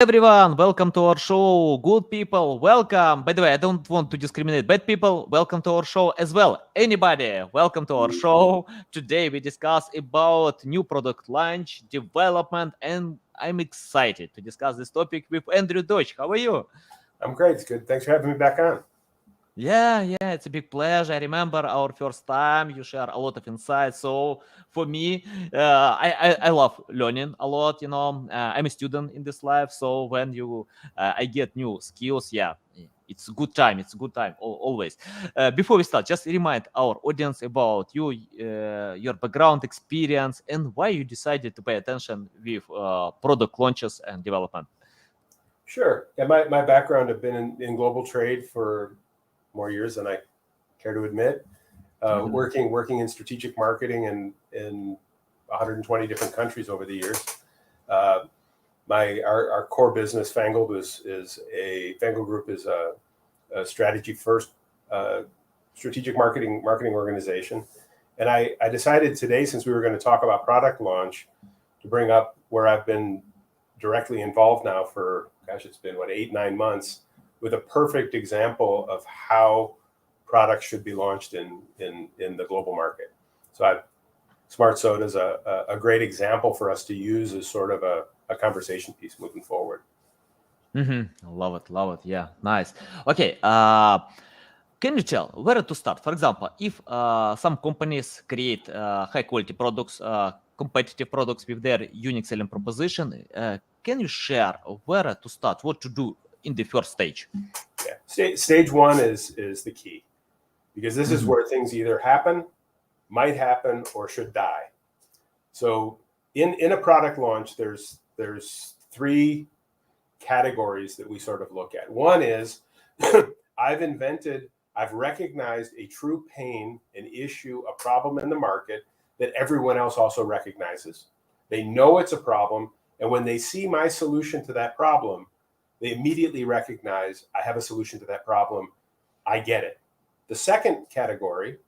Everyone, welcome to our show. Good people, welcome. By the way, I don't want to discriminate bad people. Welcome to our show as well. Anybody, welcome to our show. Today we discuss about new product launch, development, and I'm excited to discuss this topic with Andrew Deutsch. How are you? I'm great. It's good. Thanks for having me back on. Yeah, it's a big pleasure. I remember our first time. You share a lot of insights. So for me, I love learning a lot. I'm a student in this life. So when I get new skills, yeah, it's a good time. It's a good time always. Before we start, just remind our audience about you, your background experience, and why you decided to pay attention with product launches and development. Sure. Yeah, my background have been in global trade for more years than I care to admit. Working in strategic marketing in 120 different countries over the years. Uh, our core business, Fangled, Fangled Group is a strategy first strategic marketing organization. And I decided today, since we were going to talk about product launch, to bring up where I've been directly involved now for, it's been 8-9 months, with a perfect example of how products should be launched in the global market. So SmartSoda is a great example for us to use as sort of a conversation piece moving forward. Love it. Yeah, nice. Okay. Can you tell where to start? For example, if some companies create high quality products, competitive products with their unique selling proposition, can you share where to start, what to do in the first stage? Yeah, stage one is the key, because this is where things either happen, might happen, or should die. So in a product launch, there's three categories that we sort of look at. One is I've recognized a true pain, an issue, a problem in the market that everyone else also recognizes. They know it's a problem, and when they see my solution to that problem, they immediately recognize I have a solution to that problem. I get it. The second category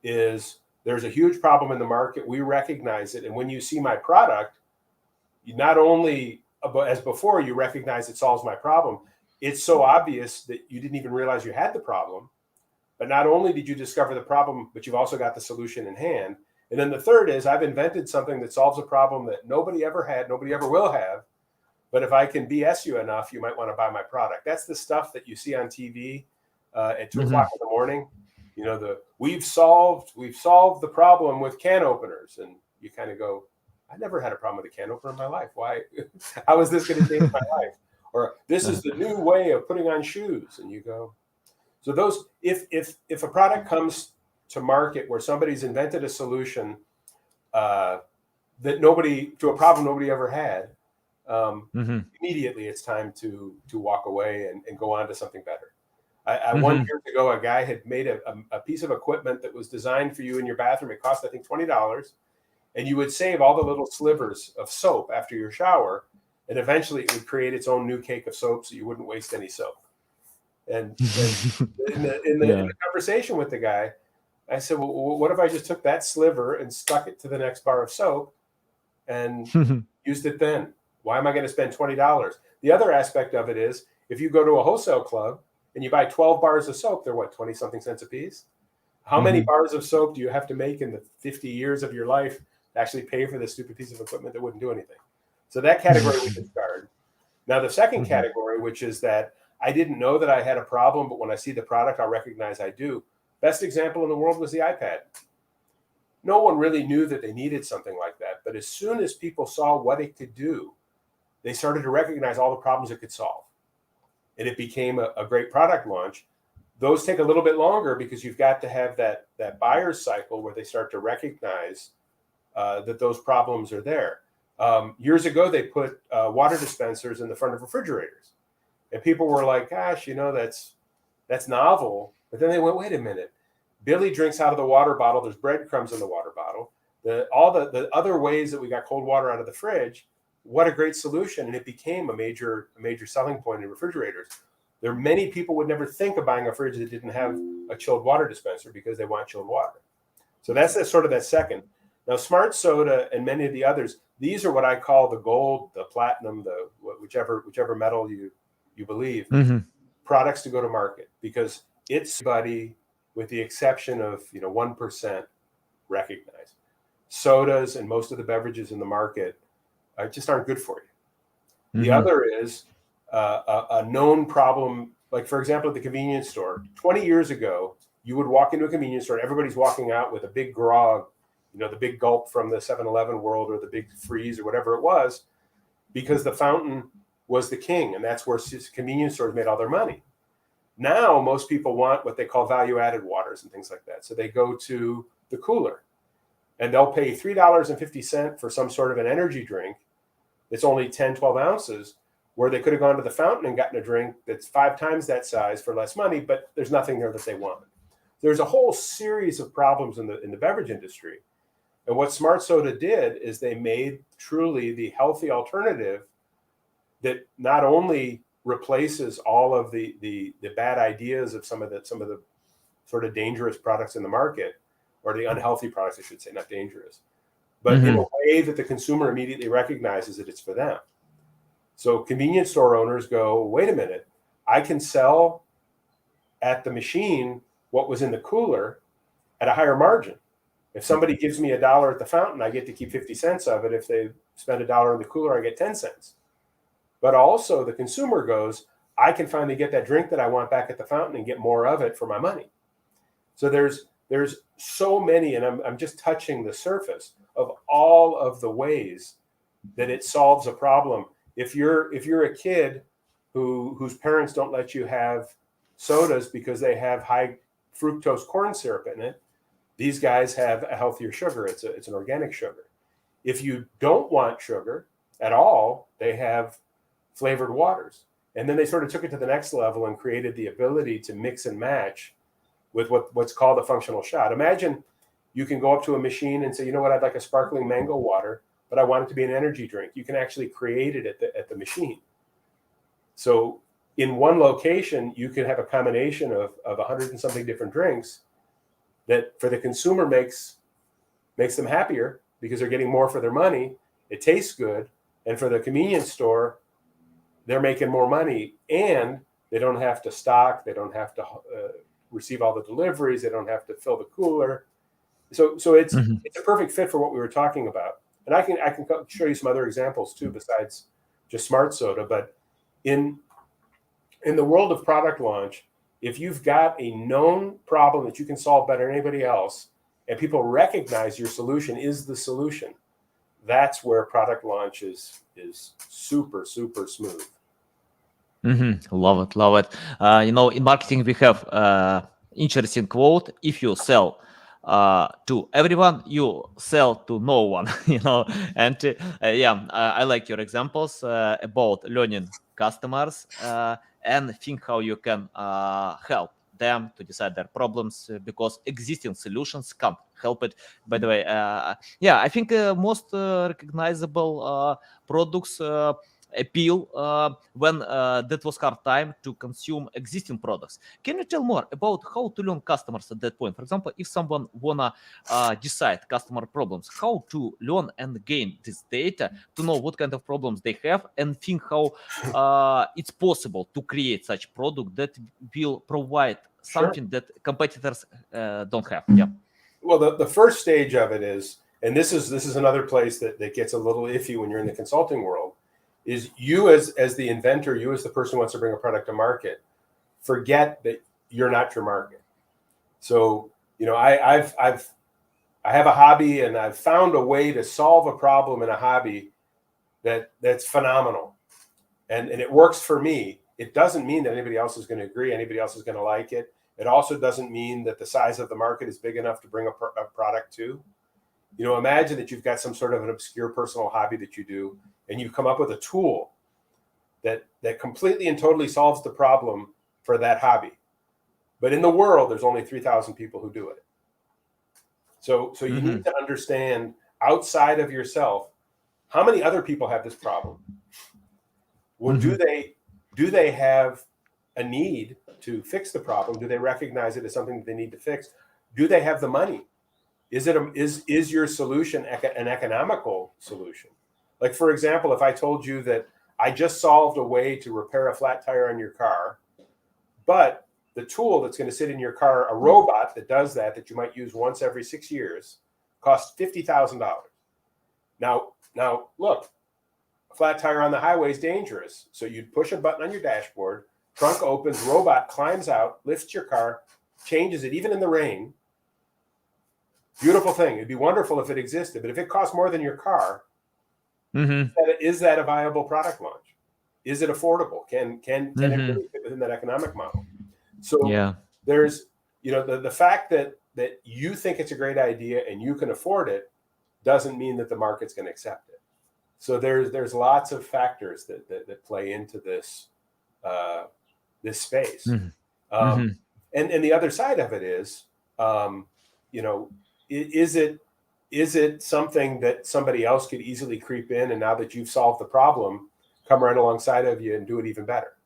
is there's a huge problem in the market. We recognize it. And when you see my product, you not only, as before, you recognize it solves my problem. It's so obvious that you didn't even realize you had the problem. But not only did you discover the problem, but you've also got the solution in hand. And then the third is I've invented something that solves a problem that nobody ever had, nobody ever will have. But if I can BS you enough, you might want to buy my product. That's the stuff that you see on TV at 2 o'clock in the morning. You know, we've solved the problem with can openers, and you kind of go, I never had a problem with a can opener in my life. Why? How is this going to change my life? Or this is the new way of putting on shoes, and you go. So those, if a product comes to market where somebody's invented a solution to a problem nobody ever had, immediately it's time to walk away and go on to something better. One year ago, a guy had made a piece of equipment that was designed for you in your bathroom. It cost, I think, $20, and you would save all the little slivers of soap after your shower, and eventually it would create its own new cake of soap, so you wouldn't waste any soap. And in the conversation with the guy, I said, well, what if I just took that sliver and stuck it to the next bar of soap and used it then? Why am I going to spend $20? The other aspect of it is, if you go to a wholesale club and you buy 12 bars of soap, they're what, 20-something cents a piece? How many bars of soap do you have to make in the 50 years of your life to actually pay for this stupid piece of equipment that wouldn't do anything? So that category we discard. Now, the second category, which is that I didn't know that I had a problem, but when I see the product, I'll recognize I do. Best example in the world was the iPad. No one really knew that they needed something like that. But as soon as people saw what it could do, they started to recognize all the problems it could solve. And it became a great product launch. Those take a little bit longer because you've got to have that buyer's cycle where they start to recognize that those problems are there. Years ago, they put water dispensers in the front of refrigerators. And people were like, gosh, that's novel. But then they went, wait a minute. Billy drinks out of the water bottle. There's breadcrumbs in the water bottle. All the other ways that we got cold water out of the fridge, what a great solution. And it became a major selling point in refrigerators. There are many people would never think of buying a fridge that didn't have a chilled water dispenser because they want chilled water. So that's sort of that second. Now, SmartSoda and many of the others, these are what I call the gold, the platinum, the whichever metal you believe, products to go to market, because it's everybody with the exception of 1% recognize. Sodas and most of the beverages in the market just aren't good for you. The other is a known problem. Like, for example, at the convenience store, 20 years ago, you would walk into a convenience store and everybody's walking out with a big grog, the big gulp from the 7-Eleven world or the big freeze or whatever it was, because the fountain was the king, and that's where convenience stores made all their money. Now, most people want what they call value-added waters and things like that. So they go to the cooler, and they'll pay $3.50 for some sort of an energy drink that's only 10, 12 ounces, where they could have gone to the fountain and gotten a drink that's 5 times that size for less money, but there's nothing there that they want. There's a whole series of problems in the beverage industry. And what SmartSoda did is they made truly the healthy alternative that not only replaces all of the bad ideas of some of the sort of dangerous products in the market, or the unhealthy products, I should say, not dangerous, but in a way that the consumer immediately recognizes that it's for them. So convenience store owners go, wait a minute, I can sell at the machine what was in the cooler at a higher margin. If somebody gives me $1 at the fountain, I get to keep 50 cents of it. If they spend $1 in the cooler, I get 10 cents. But also the consumer goes, I can finally get that drink that I want back at the fountain and get more of it for my money. So there's so many, and I'm just touching the surface of all of the ways that it solves a problem. If you're a kid whose parents don't let you have sodas because they have high fructose corn syrup in it, these guys have a healthier sugar. It's an organic sugar. If you don't want sugar at all, they have flavored waters. And then they sort of took it to the next level and created the ability to mix and match with what's called a functional shot. Imagine you can go up to a machine and say, you know what, I'd like a sparkling mango water, but I want it to be an energy drink. You can actually create it at the machine. So in one location, you can have a combination of 100 and something different drinks that for the consumer makes them happier because they're getting more for their money. It tastes good. And for the convenience store, they're making more money, and they don't have to stock. They don't have to receive all the deliveries. They don't have to fill the cooler. So it's a perfect fit for what we were talking about. And I can show you some other examples too, besides just SmartSoda. But in the world of product launch, if you've got a known problem that you can solve better than anybody else, and people recognize your solution is the solution, that's where product launch is super, super smooth. Love it. In marketing we have interesting quote: if you sell to everyone, you sell to no one. And I like your examples about learning customers and think how you can help them to decide their problems, because existing solutions can't help it. By the way, I think most recognizable products appeal when that was hard time to consume existing products. Can you tell more about how to learn customers at that point? For example, if someone wanna decide customer problems, how to learn and gain this data to know what kind of problems they have, and think how it's possible to create such product that will provide something that competitors don't have. Yeah. Well, the first stage of it is, and this is another place that gets a little iffy when you're in the consulting world, is you as the inventor, you as the person who wants to bring a product to market, forget that you're not your market. So, I have a hobby, and I've found a way to solve a problem in a hobby that's phenomenal. And it works for me. It doesn't mean that anybody else is going to agree, anybody else is going to like it. It also doesn't mean that the size of the market is big enough to bring a product to. Imagine that you've got some sort of an obscure personal hobby that you do, and you come up with a tool that completely and totally solves the problem for that hobby. But in the world, there's only 3,000 people who do it. So you need to understand, outside of yourself, how many other people have this problem? Well, do they have a need to fix the problem? Do they recognize it as something that they need to fix? Do they have the money? Is your solution an economical solution? Like, for example, if I told you that I just solved a way to repair a flat tire on your car, but the tool that's going to sit in your car, a robot that does that you might use once every 6 years, costs $50,000. Now, look, a flat tire on the highway is dangerous. So you'd push a button on your dashboard, trunk opens, robot climbs out, lifts your car, changes it, even in the rain. Beautiful thing. It'd be wonderful if it existed, but if it costs more than your car, is that a viable product launch? Is it affordable? Can it really fit within that economic model? So there's, the fact that you think it's a great idea and you can afford it doesn't mean that the market's going to accept it. So there's lots of factors that play into this this space. And the other side of it is, is it something that somebody else could easily creep in, and now that you've solved the problem, come right alongside of you and do it even better?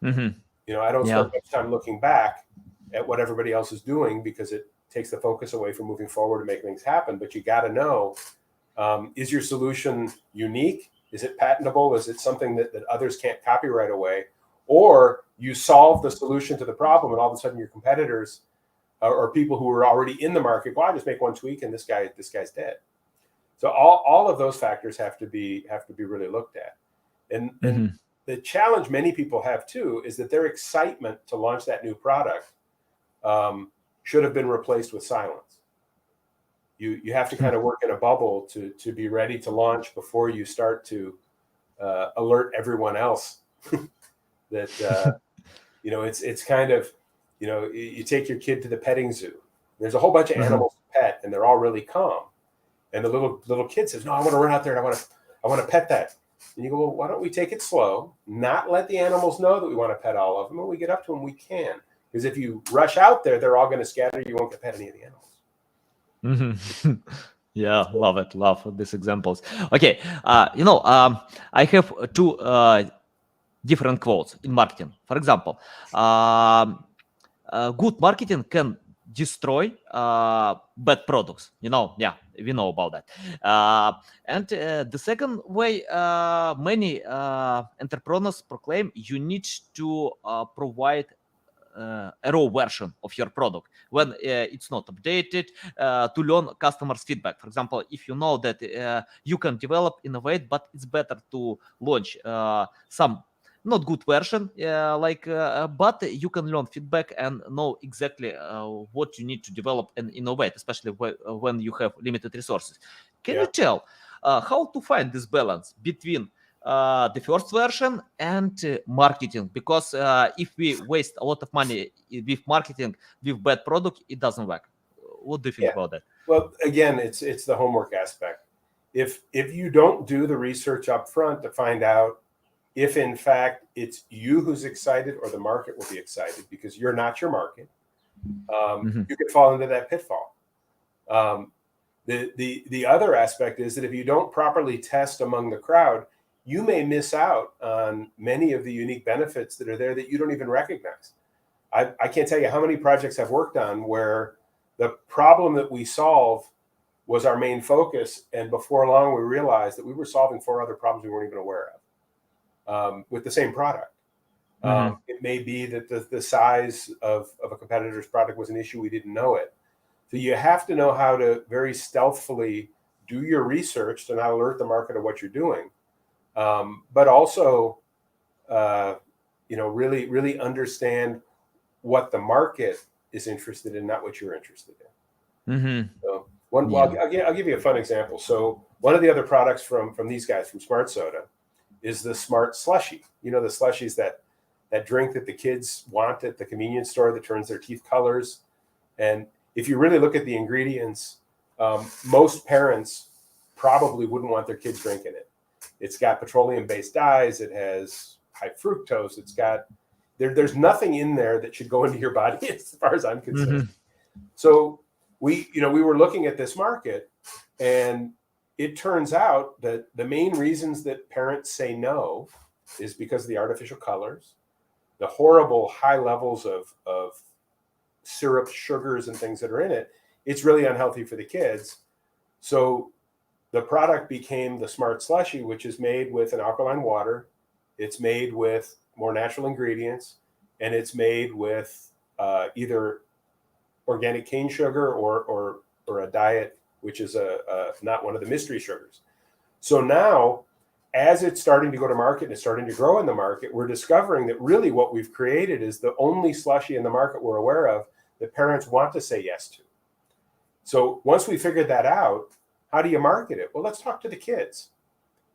I don't spend much time looking back at what everybody else is doing because it takes the focus away from moving forward to make things happen. But you got to know, is your solution unique? Is it patentable? Is it something that others can't copy right away? Or you solve the solution to the problem and all of a sudden your competitors or people who are already in the market go, I just make one tweak and this guy's dead. So all of those factors have to be really looked at. And the challenge many people have too is that their excitement to launch that new product should have been replaced with silence. You have to kind of work in a bubble to be ready to launch before you start to alert everyone else that it's kind of, you take your kid to the petting zoo. There's a whole bunch of animals to pet, and they're all really calm. And the little kid says, "No, I want to run out there and I want to pet that." And you go, "Well, why don't we take it slow, not let the animals know that we want to pet all of them. When we get up to them, we can. Because if you rush out there, they're all going to scatter. You won't get pet any of the animals." Yeah, love it. Love these examples. Okay, I have two different quotes in marketing. For example, good marketing can destroy bad products. We know about that. And the second way, many entrepreneurs proclaim you need to provide a raw version of your product when it's not updated to learn customers' feedback. For example, if you know that you can develop, innovate, but it's better to launch some not good version, but you can learn feedback and know exactly what you need to develop and innovate, especially when you have limited resources. Can you tell how to find this balance between the first version and marketing? Because if we waste a lot of money with marketing with bad product, it doesn't work. What do you think about that? Well, again, it's the homework aspect. If you don't do the research up front to find out if in fact it's you who's excited or the market will be excited because you're not your market, you could fall into that pitfall. The other aspect is that if you don't properly test among the crowd, you may miss out on many of the unique benefits that are there that you don't even recognize. I can't tell you how many projects I've worked on where the problem that we solve was our main focus, and before long we realized that we were solving 4 other problems we weren't even aware of with the same product. It may be that the size of a competitor's product was an issue, we didn't know it. So you have to know how to very stealthily do your research to not alert the market of what you're doing, but also really understand what the market is interested in, not what you're interested in. So I'll give you a fun example. So one of the other products from these guys, from SmartSoda, is the Smart Slushy. The slushies, that drink that the kids want at the convenience store that turns their teeth colors. And if you really look at the ingredients, most parents probably wouldn't want their kids drinking it. It's got petroleum-based dyes. It has high fructose. It's got there's nothing in there that should go into your body as far as I'm concerned. So we were looking at this market, and it turns out that the main reasons that parents say no is because of the artificial colors, the horrible high levels of syrup, sugars, and things that are in it. It's really unhealthy for the kids. So the product became the Smart Slushy, which is made with an alkaline water. It's made with more natural ingredients, and it's made with either organic cane sugar or a diet, which is not one of the mystery sugars. So now, as it's starting to go to market and it's starting to grow in the market, we're discovering that really what we've created is the only slushy in the market we're aware of that parents want to say yes to. So once we figured that out, how do you market it? Well, let's talk to the kids.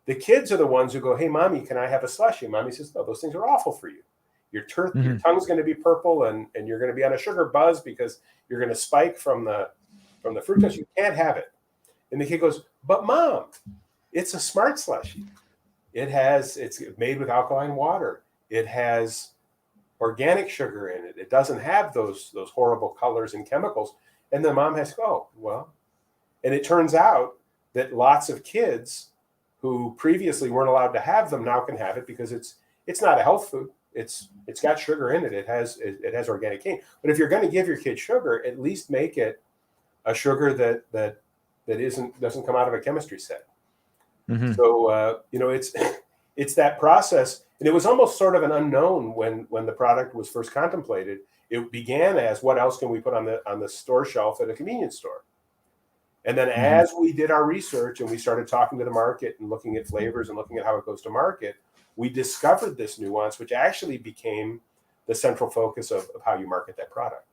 The kids are the ones who go, hey, mommy, can I have a slushie? Mommy says, no, those things are awful for you. Your tongue's going to be purple and you're going to be on a sugar buzz because you're going to spike from the fructose. You can't have it. And the kid goes, but mom, it's a Smart Slushy. It's made with alkaline water. It has organic sugar in it. It doesn't have those horrible colors and chemicals. And the mom has to go, oh, well, and it turns out that lots of kids who previously weren't allowed to have them now can have it because it's not a health food. It's got sugar in it. It has organic cane. But if you're going to give your kid sugar, at least make it a sugar that doesn't come out of a chemistry set. So it's that process, and it was almost sort of an unknown when the product was first contemplated. It began as what else can we put on the store shelf at a convenience store, and then as we did our research and we started talking to the market and looking at flavors and looking at how it goes to market, we discovered this nuance, which actually became the central focus of how you market that product.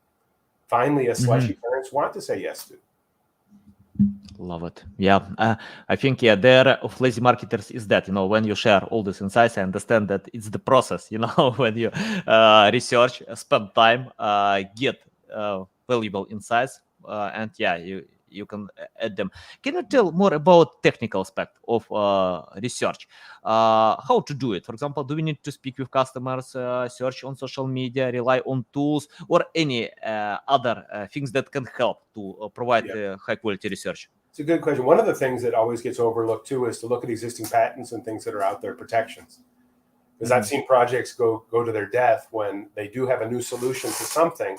Finally, a slushy parents want to say yes to. Love it. Yeah. I think, the error of lazy marketers is that, when you share all these insights, I understand that it's the process, when you research, spend time, get valuable insights, and you can add them. Can you tell more about technical aspect of research? How to do it? For example, do we need to speak with customers, search on social media, rely on tools, or any other things that can help to provide high quality research? It's a good question. One of the things that always gets overlooked too is to look at existing patents and things that are out there, protections. Because I've seen projects go to their death when they do have a new solution to something,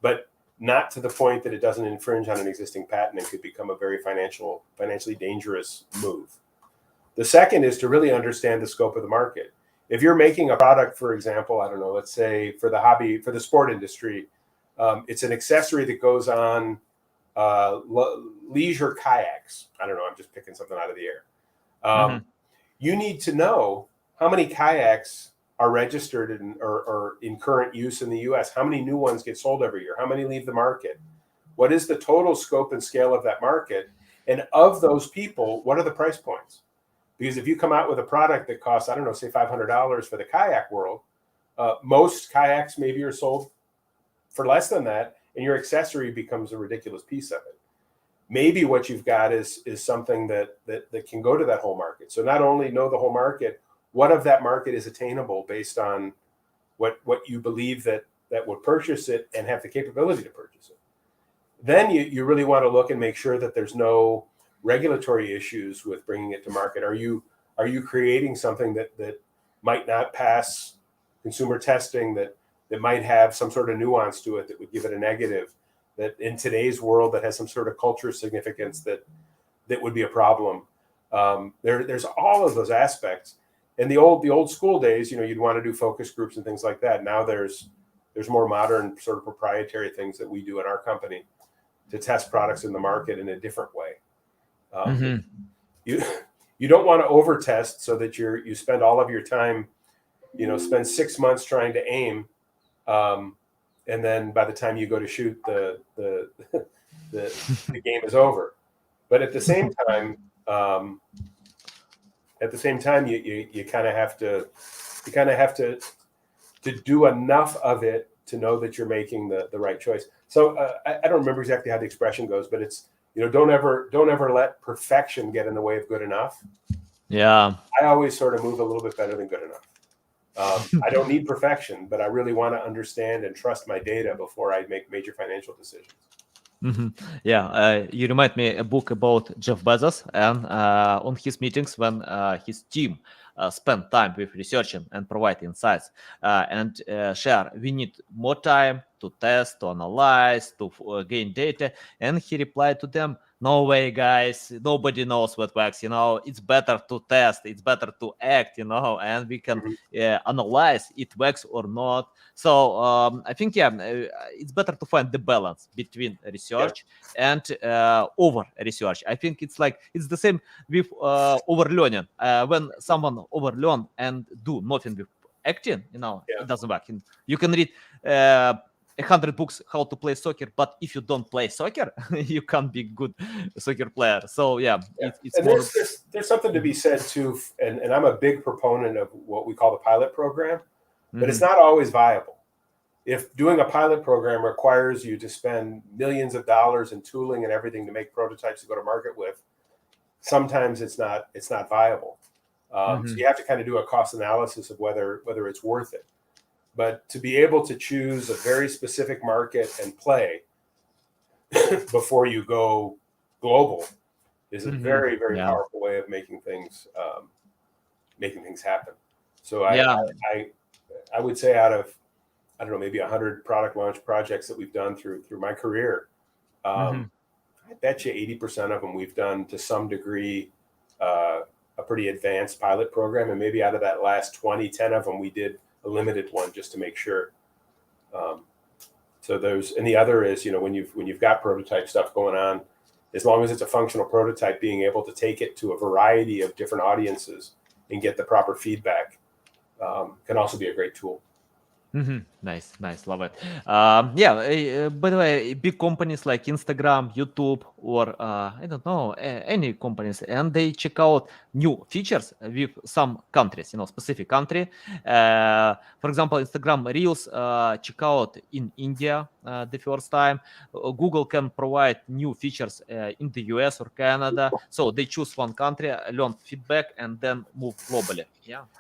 but not to the point that it doesn't infringe on an existing patent and could become a very financially dangerous move. The second is to really understand the scope of the market. If you're making a product, for example, I don't know, let's say for the sport industry, it's an accessory that goes on leisure kayaks. I don't know, I'm just picking something out of the air. You need to know how many kayaks are registered or in current use in the US, how many new ones get sold every year, how many leave the market, what is the total scope and scale of that market, and of those people, what are the price points? Because if you come out with a product that costs, I don't know, say $500 for the kayak world, most kayaks maybe are sold for less than that, and your accessory becomes a ridiculous piece of it. Maybe what you've got is something that can go to that whole market. So not only know the whole market, what of that market is attainable based on what you believe that would purchase it and have the capability to purchase it. Then you really want to look and make sure that there's no regulatory issues with bringing it to market. Are you creating something that might not pass consumer testing, that might have some sort of nuance to it that would give it a negative, that in today's world that has some sort of cultural significance that would be a problem? There's all of those aspects. In the old school days, you'd want to do focus groups and things like that. Now there's more modern sort of proprietary things that we do in our company to test products in the market in a different way. You don't want to over test so that you spend all of your time, spend 6 months trying to aim, and then by the time you go to shoot, the game is over. But at the same time, you kind of have to do enough of it to know that you're making the right choice. So I don't remember exactly how the expression goes, but it's, don't ever let perfection get in the way of good enough. Yeah. I always sort of move a little bit better than good enough. I don't need perfection, but I really want to understand and trust my data before I make major financial decisions. Yeah, you remind me a book about Jeff Bezos, and on his meetings when his team spend time with researching and provide insights and share, we need more time to test, to analyze, to gain data. And he replied to them, no way, guys, nobody knows what works. It's better to test, it's better to act, and we can analyze it works or not. So I think, it's better to find the balance between research and over research. I think it's the same with overlearning. When someone overlearn and do nothing with acting, it doesn't work. You can read 100 books how to play soccer, but if you don't play soccer, you can't be good soccer player. So it's and more. There's something to be said too, and I'm a big proponent of what we call the pilot program, but it's not always viable. If doing a pilot program requires you to spend millions of dollars in tooling and everything to make prototypes to go to market with, sometimes it's not viable. So you have to kind of do a cost analysis of whether it's worth it. But to be able to choose a very specific market and play before you go global is a very, very powerful way of making things happen. So I would say out of, I don't know, maybe 100 product launch projects that we've done through my career, I bet you 80% of them we've done to some degree a pretty advanced pilot program, and maybe out of that last 20, 10 of them we did a limited one just to make sure. So and the other is, when you've got prototype stuff going on, as long as it's a functional prototype, being able to take it to a variety of different audiences and get the proper feedback can also be a great tool. Nice, love it. By the way, big companies like Instagram, YouTube, or I don't know, any companies, and they check out new features with some countries, specific country. For example, Instagram Reels check out in India the first time. Google can provide new features in the US or Canada. So they choose one country, learn feedback, and then move globally.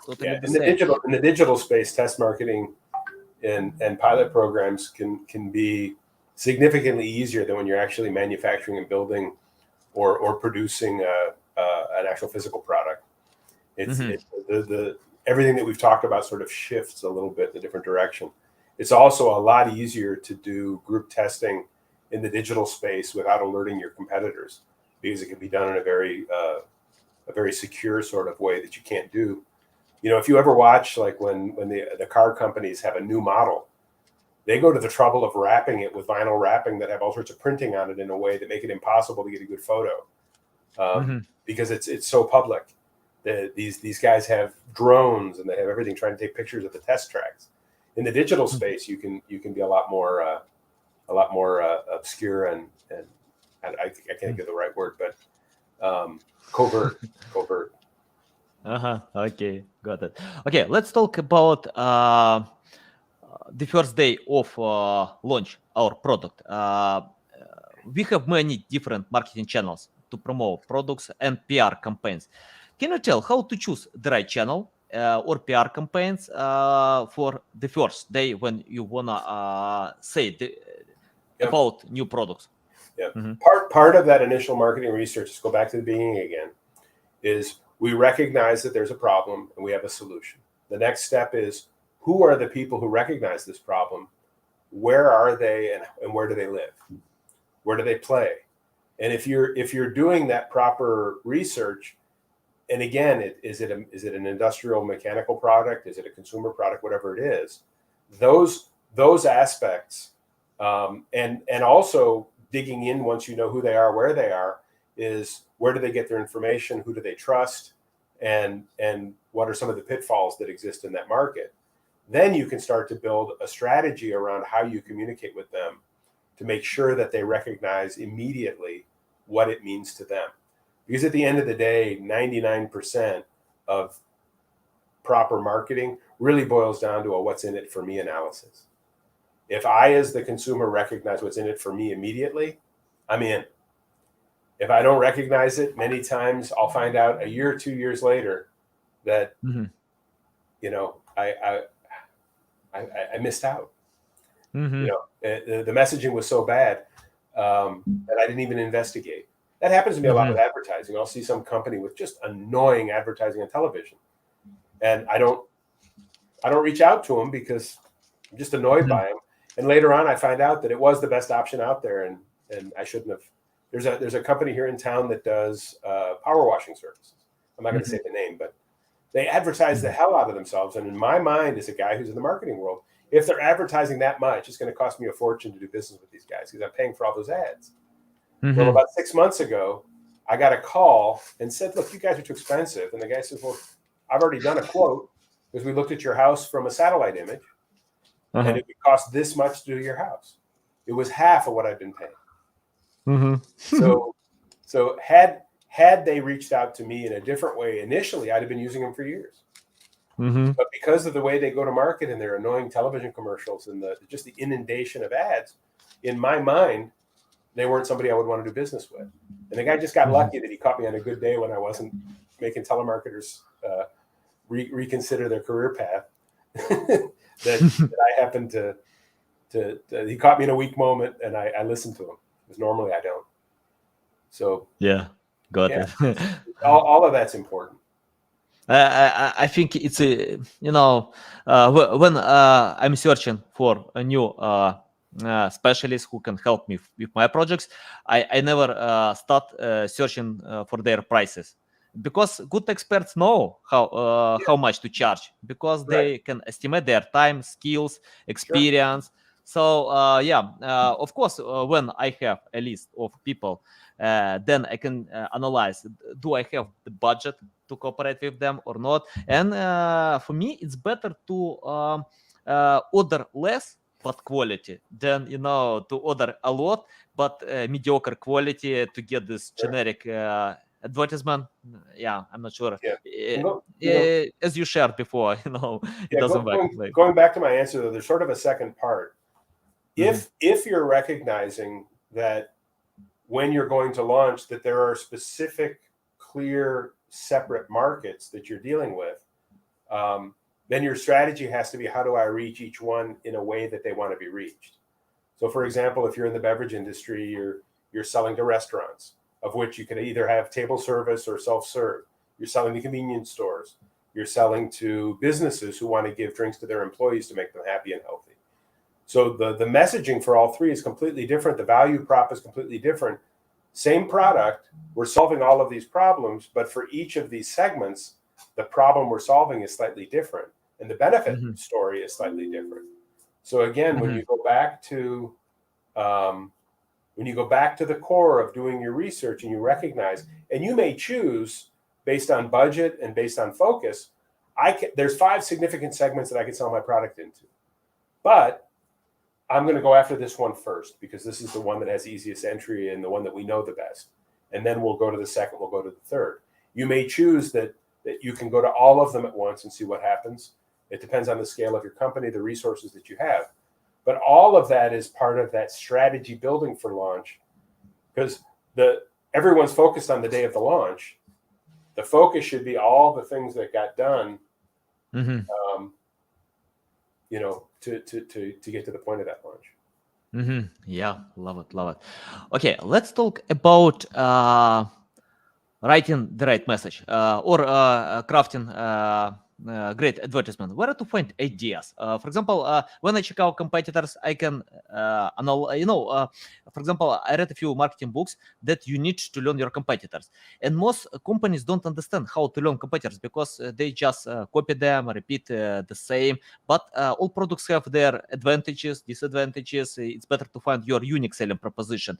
Totally the same. In the digital space, test marketing and pilot programs can be significantly easier than when you're actually manufacturing and building or producing an actual physical product. It's the everything that we've talked about sort of shifts a little bit in a different direction. It's also a lot easier to do group testing in the digital space without alerting your competitors, because it can be done in a very secure sort of way that you can't do. If you ever watch, like when the car companies have a new model, they go to the trouble of wrapping it with vinyl wrapping that have all sorts of printing on it in a way that make it impossible to get a good photo, because it's so public. These guys have drones and they have everything trying to take pictures of the test tracks. In the digital space, you can be a lot more obscure and I can't get the right word, but covert. Okay, got it. Okay, let's talk about the first day of launch our product. We have many different marketing channels to promote products and PR campaigns. Can you tell how to choose the right channel or PR campaigns for the first day when you wanna say about new products? Part of that initial marketing research, let's go back to the beginning again, is we recognize that there's a problem and we have a solution. The next step is, who are the people who recognize this problem? Where are they and where do they live? Where do they play? And if you're doing that proper research, and again, is it an industrial mechanical product? Is it a consumer product? Whatever it is, those aspects, and also digging in once you know who they are, where they are, is where do they get their information? Who do they trust? And what are some of the pitfalls that exist in that market? Then you can start to build a strategy around how you communicate with them to make sure that they recognize immediately what it means to them. Because at the end of the day, 99% of proper marketing really boils down to a what's in it for me analysis. If I, as the consumer, recognize what's in it for me immediately, I'm in. If I don't recognize it, many times I'll find out a year or 2 years later that I missed out. The messaging was so bad that I didn't even investigate. That happens to me a lot with advertising. I'll see some company with just annoying advertising on television, and I don't reach out to them because I'm just annoyed by them. And later on, I find out that it was the best option out there, and I shouldn't have there's a company here in town that does power washing services. I'm not going to say the name, but they advertise the hell out of themselves. And in my mind, as a guy who's in the marketing world, if they're advertising that much, it's going to cost me a fortune to do business with these guys because I'm paying for all those ads. Well, about 6 months ago, I got a call and said, look, you guys are too expensive. And the guy says, well, I've already done a quote because we looked at your house from a satellite image and it would cost this much to do your house. It was half of what I've been paying. So had they reached out to me in a different way initially, I'd have been using them for years. But because of the way they go to market and their annoying television commercials and just the inundation of ads, in my mind, they weren't somebody I would want to do business with. And the guy just got lucky that he caught me on a good day when I wasn't making telemarketers reconsider their career path. that I happened to he caught me in a weak moment and I listened to him, because normally I don't. So yeah, got it. all of that's important. I think it's a, when I'm searching for a new specialist who can help me with my projects, I never start searching for their prices, because good experts know how much to charge, because they can estimate their time, skills, experience. So of course, when I have a list of people, then I can analyze, do I have the budget to cooperate with them or not? And for me, it's better to order less but quality than to order a lot but mediocre quality to get this generic advertisement. I'm not sure. As you shared before, it doesn't work. Going back to my answer, though, there's sort of a second part. If you're recognizing that when you're going to launch that there are specific, clear, separate markets that you're dealing with, then your strategy has to be, how do I reach each one in a way that they want to be reached? So, for example, if you're in the beverage industry, you're selling to restaurants, of which you can either have table service or self-serve. You're selling to convenience stores. You're selling to businesses who want to give drinks to their employees to make them happy and healthy. So the messaging for all three is completely different. The value prop is completely different. Same product, we're solving all of these problems, but for each of these segments, the problem we're solving is slightly different, and the benefit story is slightly different. So again, when you go back to the core of doing your research and you recognize, and you may choose based on budget and based on focus, there's 5 significant segments that I can sell my product into, but I'm going to go after this one first because this is the one that has the easiest entry and the one that we know the best. And then we'll go to the second, we'll go to the third. You may choose that you can go to all of them at once and see what happens. It depends on the scale of your company, the resources that you have. But all of that is part of that strategy building for launch, because everyone's focused on the day of the launch. The focus should be all the things that got done, to get to the point of that launch. Yeah, love it. Okay, let's talk about writing the right message or crafting great advertisement. Where to find ideas? For example, when I check out competitors, I can for example, I read a few marketing books that you need to learn your competitors, and most companies don't understand how to learn competitors because they just copy them, repeat the same. But all products have their advantages, disadvantages. It's better to find your unique selling proposition.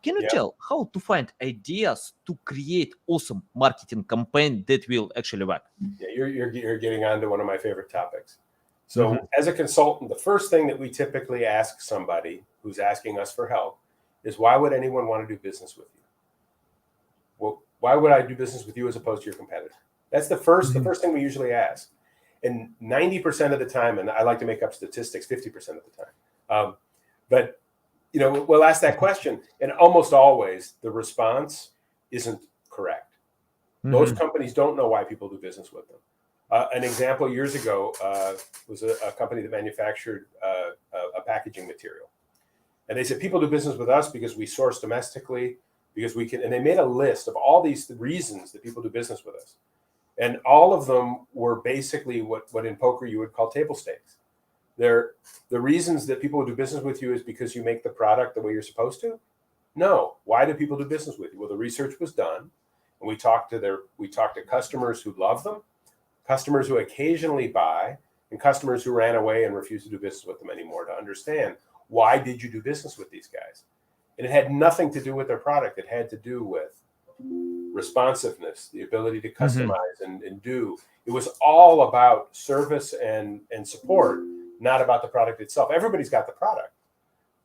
Can you tell how to find ideas to create awesome marketing campaign that will actually work? Yeah, you're getting onto one of my favorite topics. So as a consultant, the first thing that we typically ask somebody who's asking us for help is, why would anyone want to do business with you? Well, why would I do business with you as opposed to your competitor? That's the first thing we usually ask. And 90% of the time, and I like to make up statistics, 50% of the time. But we'll ask that question, and almost always the response isn't correct. Most companies don't know why people do business with them. An example years ago was a company that manufactured a packaging material. And they said, people do business with us because we source domestically, because we can, and they made a list of all these reasons that people do business with us. And all of them were basically what in poker you would call table stakes. The reasons that people do business with you is because you make the product the way you're supposed to. No. Why do people do business with you? Well, the research was done, and we talked to customers who love them, customers who occasionally buy, and customers who ran away and refused to do business with them anymore, to understand, why did you do business with these guys? And it had nothing to do with their product. It had to do with responsiveness, the ability to customize and do. It was all about service and support, not about the product itself. Everybody's got the product,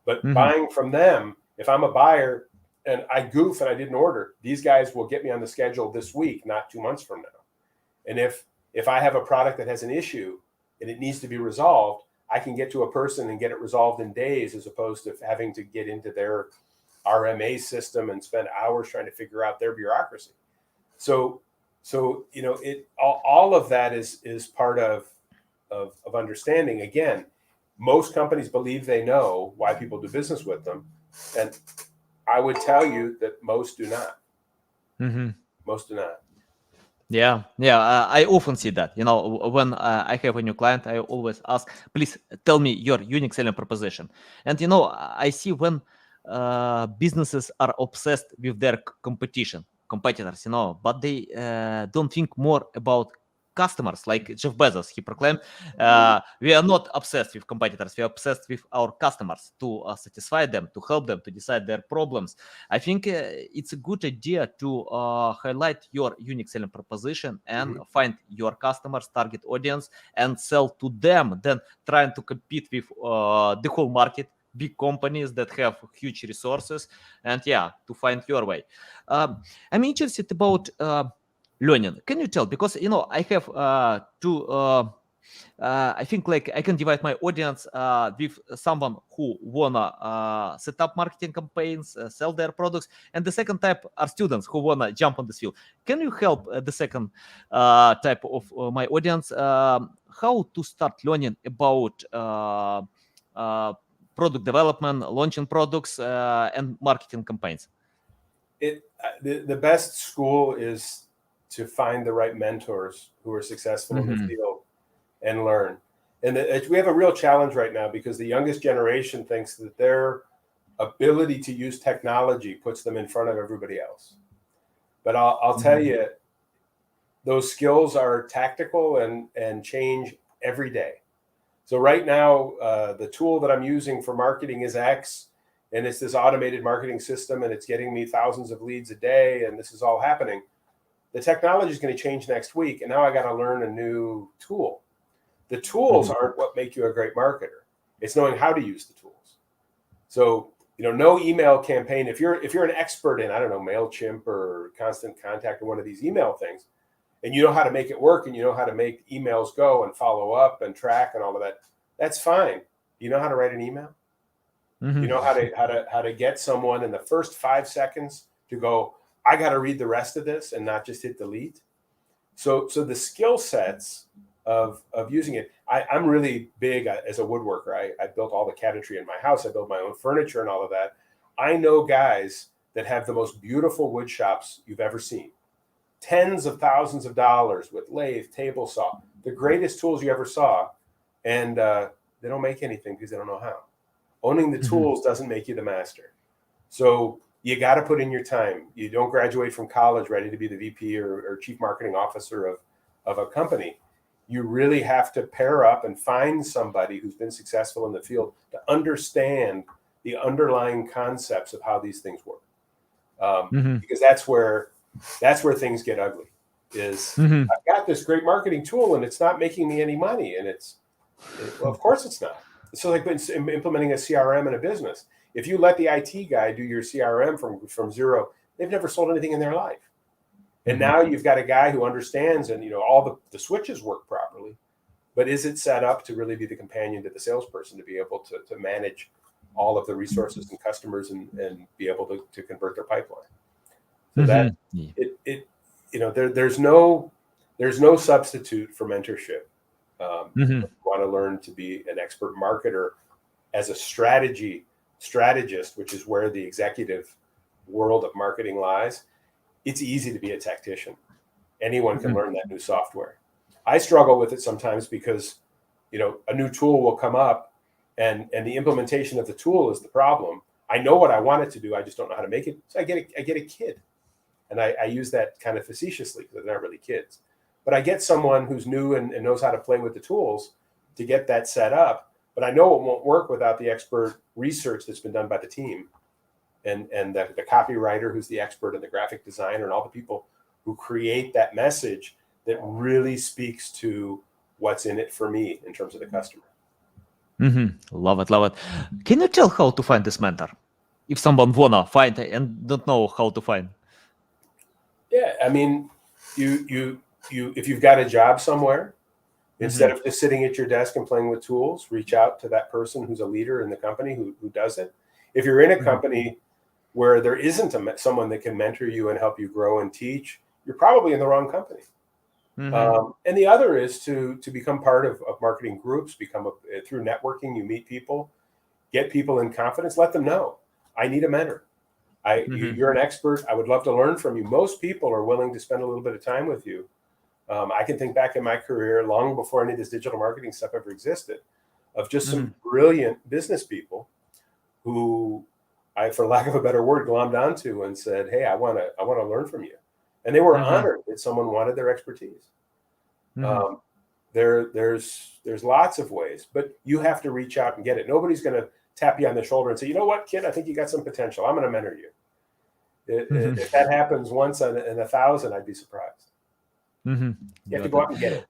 but buying from them, if I'm a buyer and I goof and I didn't order, these guys will get me on the schedule this week, not 2 months from now. And if I have a product that has an issue and it needs to be resolved, I can get to a person and get it resolved in days, as opposed to having to get into their RMA system and spend hours trying to figure out their bureaucracy. So all of that is part of understanding. Again, most companies believe they know why people do business with them, and I would tell you that most do not. Most do not. Yeah, I often see that. When I have a new client, I always ask, please tell me your unique selling proposition. And I see when businesses are obsessed with their competitors, but they don't think more about customers. Like Jeff Bezos, he proclaimed, we are not obsessed with competitors, we are obsessed with our customers, to satisfy them, to help them to decide their problems. I think it's a good idea to highlight your unique selling proposition and find your customers, target audience, and sell to them, than trying to compete with the whole market, big companies that have huge resources, and to find your way. I'm interested about learning. Can you tell? Because I have I think like I can divide my audience with someone who wanna set up marketing campaigns, sell their products, and the second type are students who wanna jump on this field. Can you help the second type of my audience how to start learning about product development, launching products, and marketing campaigns? The best school is to find the right mentors who are successful in the field and learn. And we have a real challenge right now, because the youngest generation thinks that their ability to use technology puts them in front of everybody else. But I'll tell you, those skills are tactical and change every day. So right now, the tool that I'm using for marketing is X, and it's this automated marketing system, and it's getting me thousands of leads a day, and this is all happening. The technology is going to change next week, and now I got to learn a new tool. The tools aren't what make you a great marketer. It's knowing how to use the tools. So, no email campaign. If you're an expert in, I don't know, MailChimp or Constant Contact or one of these email things, and you know how to make it work, and you know how to make emails go and follow up and track and all of that, that's fine. You know how to write an email? You know how to get someone in the first 5 seconds to go, I got to read the rest of this and not just hit delete. So the skill sets of using it. I'm really big as a woodworker. I built all the cabinetry in my house. I built my own furniture and all of that. I know guys that have the most beautiful wood shops you've ever seen. Tens of thousands of dollars with lathe, table saw, the greatest tools you ever saw. And they don't make anything because they don't know how. Owning the tools doesn't make you the master. So you got to put in your time. You don't graduate from college ready to be the VP or chief marketing officer of a company. You really have to pair up and find somebody who's been successful in the field to understand the underlying concepts of how these things work. Because that's where things get ugly. I've got this great marketing tool and it's not making me any money. And well, of course it's not. It's like implementing a CRM in a business. If you let the IT guy do your CRM from zero, they've never sold anything in their life. And now you've got a guy who understands and all the switches work properly, but is it set up to really be the companion to the salesperson to be able to manage all of the resources and customers and be able to convert their pipeline? So that there's no substitute for mentorship. If you want to learn to be an expert marketer as a strategist, which is where the executive world of marketing lies, it's easy to be a tactician. Anyone can learn that new software. I struggle with it sometimes because, a new tool will come up and the implementation of the tool is the problem. I know what I want it to do. I just don't know how to make it. So I get a kid. And I use that kind of facetiously because they're not really kids. But I get someone who's new and knows how to play with the tools to get that set up. But I know it won't work without the expert research that's been done by the team and the copywriter who's the expert and the graphic designer and all the people who create that message that really speaks to what's in it for me in terms of the customer. Love it, love it. Can you tell how to find this mentor? If someone wanna find and don't know how to find. Yeah, I mean, you if you've got a job somewhere, instead of just sitting at your desk and playing with tools, reach out to that person who's a leader in the company who does it. If you're in a company where there isn't someone that can mentor you and help you grow and teach, you're probably in the wrong company. And the other is to become part of marketing groups, through networking, you meet people, get people in confidence, let them know, I need a mentor. You're an expert. I would love to learn from you. Most people are willing to spend a little bit of time with you. I can think back in my career, long before any of this digital marketing stuff ever existed, of just some brilliant business people who I, for lack of a better word, glommed onto and said, hey, I want to learn from you. And they were honored that someone wanted their expertise. There's lots of ways, but you have to reach out and get it. Nobody's going to tap you on the shoulder and say, you know what, kid, I think you got some potential. I'm going to mentor you. If that happens once in 1,000, I'd be surprised. You have to go out and get it.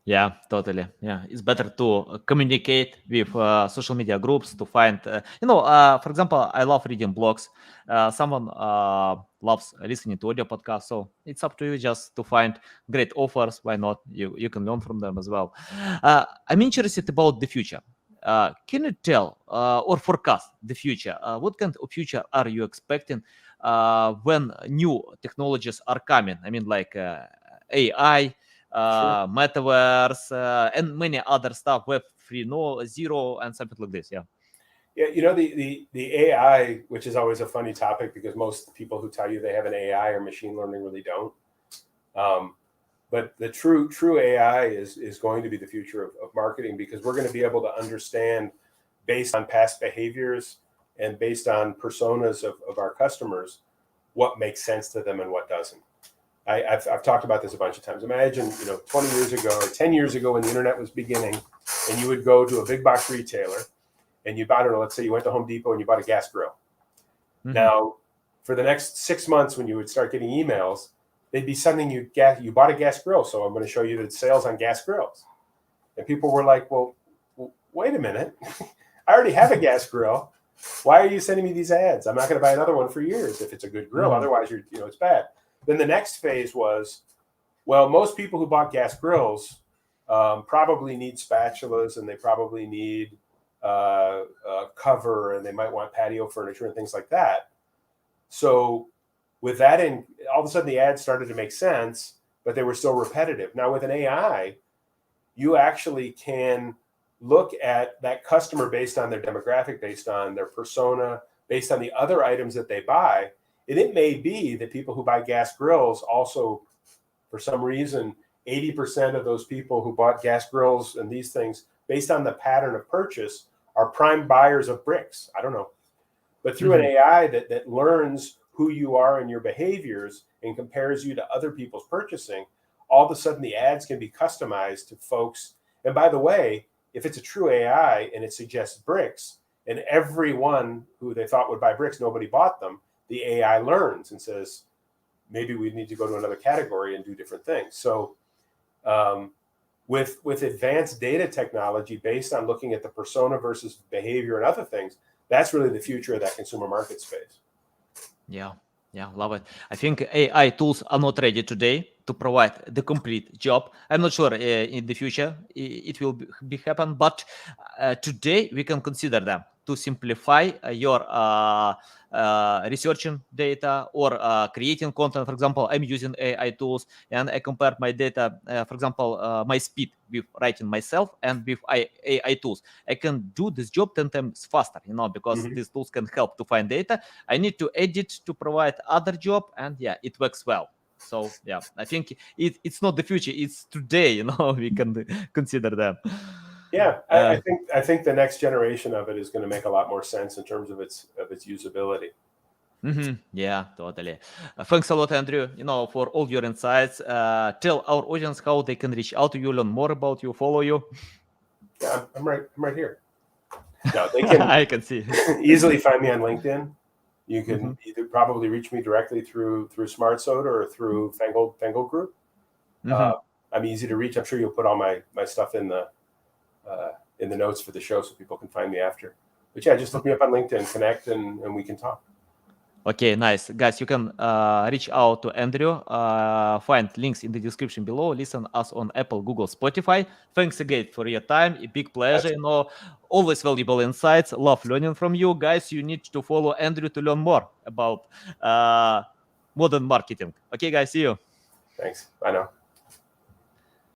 Yeah, totally. Yeah, it's better to communicate with social media groups to find, for example, I love reading blogs. Someone loves listening to audio podcasts. So it's up to you just to find great authors. Why not? You can learn from them as well. I'm interested about the future. Can you tell or forecast the future? What kind of future are you expecting when new technologies are coming? I mean, like AI, metaverse, and many other stuff, Web 3.0, and something like this. Yeah. Yeah, the AI, which is always a funny topic because most people who tell you they have an AI or machine learning really don't. But the true AI is going to be the future of marketing, because we're going to be able to understand, based on past behaviors and based on personas of our customers, what makes sense to them and what doesn't. I've talked about this a bunch of times. Imagine, 20 years ago or 10 years ago when the internet was beginning, and you would go to a big box retailer and you bought, let's say you went to Home Depot and you bought a gas grill. Now, for the next 6 months, when you would start getting emails, they'd be sending you you bought a gas grill, so I'm going to show you the sales on gas grills. And people were like, well, wait a minute. I already have a gas grill. Why are you sending me these ads? I'm not going to buy another one for years if it's a good grill. Otherwise, it's bad. Then the next phase was, well, most people who bought gas grills probably need spatulas, and they probably need a cover, and they might want patio furniture and things like that. So with that in, all of a sudden the ads started to make sense, but they were still repetitive. Now with an AI, you actually can look at that customer based on their demographic, based on their persona, based on the other items that they buy. And it may be that people who buy gas grills also, for some reason, 80% of those people who bought gas grills and these things, based on the pattern of purchase, are prime buyers of bricks. I don't know. But through an AI that learns who you are and your behaviors and compares you to other people's purchasing, all of a sudden the ads can be customized to folks. And by the way, if it's a true AI and it suggests bricks, and everyone who they thought would buy bricks, nobody bought them, the AI learns and says, maybe we need to go to another category and do different things. So with advanced data technology based on looking at the persona versus behavior and other things, that's really the future of that consumer market space. Yeah, love it. I think AI tools are not ready today to provide the complete job. I'm not sure in the future it will be happen, but today we can consider them to simplify your researching data or creating content. For example, I'm using AI tools and I compare my data, for example, my speed with writing myself and with AI tools. I can do this job 10 times faster, because these tools can help to find data. I need to edit to provide other job, and it works well. So I think it's not the future, it's today, we can consider them. Yeah, I think the next generation of it is going to make a lot more sense in terms of its usability. Yeah, totally. Thanks a lot, Andrew, for all your insights. Tell our audience how they can reach out to you, learn more about you, follow you. Yeah, I'm right here. No, they can I can see. easily find me on LinkedIn. You can either probably reach me directly through SmartSoda or through Fangold Group. I'm easy to reach. I'm sure you'll put all my stuff in the notes for the show so people can find me after. But yeah, just look me up on LinkedIn, connect, and we can talk. Okay, nice. Guys, you can reach out to Andrew. Find links in the description below. Listen us on Apple, Google, Spotify. Thanks again for your time. A big pleasure. Always valuable insights. Love learning from you. Guys, you need to follow Andrew to learn more about modern marketing. Okay, guys, see you. Thanks. Bye now.